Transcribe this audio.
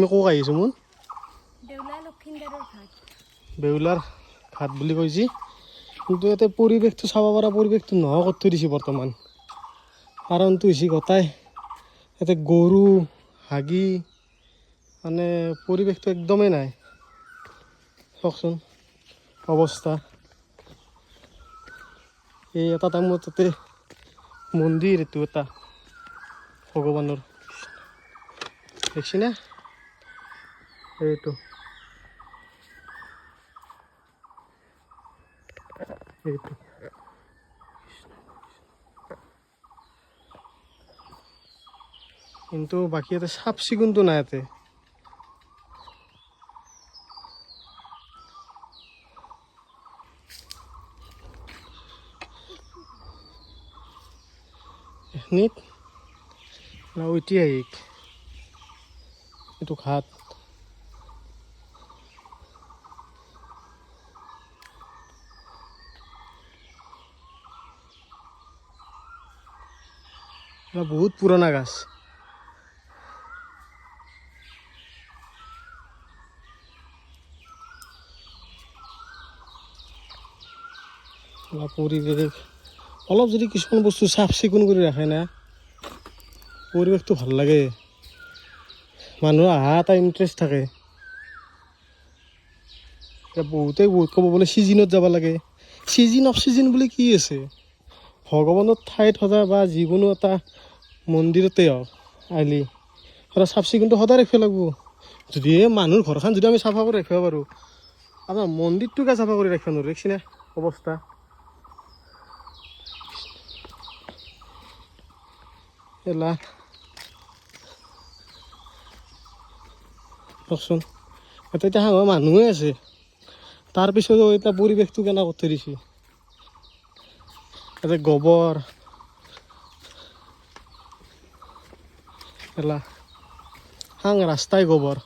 আমি ক'ক আহিছোঁ মোৰ বেউলাৰ ঘাট বুলি কৈছে কিন্তু ইয়াতে পৰিৱেশটো চাব পৰা পৰিৱেশটো নোহোৱা কৰি থৈ দিছে বৰ্তমান কাৰণটো হৈছে গোটাই ইয়াতে গৰু হাগি মানে পৰিৱেশটো একদমেই নাই চাওকচোন অৱস্থা এই এটা টাইমত তাতে মন্দিৰ এইটো এটা ভগৱানৰ দেখছি না এইটো এইটো কিন্তু বাকী ইয়াতে চাফ চিকুণটো নাই ইয়াতে এখনিত ঐতিহাসিক এইটো ঘাট বহুত পুৰণা গাছ পৰিৱেশ অলপ যদি কিছুমান বস্তু চাফ চিকুণ কৰি ৰাখে না পৰিৱেশটো ভাল লাগে মানুহৰ অহা এটা ইণ্টাৰেষ্ট থাকে বহুতেই বহুত ক'ব বোলে ছিজনত যাব লাগে ছিজন অফ ছিজন বুলি কি আছে ভগৱানৰ ঠাইত সদায় বা যিকোনো এটা মন্দিৰতে হওক আহিলে সদায় চাফ চিকুণটো সদায় ৰাখিব লাগিব যদিহে মানুহৰ ঘৰখন যদি আমি চাফা কৰি ৰাখিব পাৰোঁ আপোনাৰ মন্দিৰটোকে চাফা কৰি ৰাখিব নোৱাৰোঁ দেখিছেনে অৱস্থা এলা কওকচোন ইয়াতে এতিয়া হাঁহৰ মানুহে আছে তাৰপিছতো এতিয়া পৰিৱেশটো কেনে কৰি থৈ দিছে ইয়াতে গোবৰ এলা হাং ৰাস্তাই গোবৰ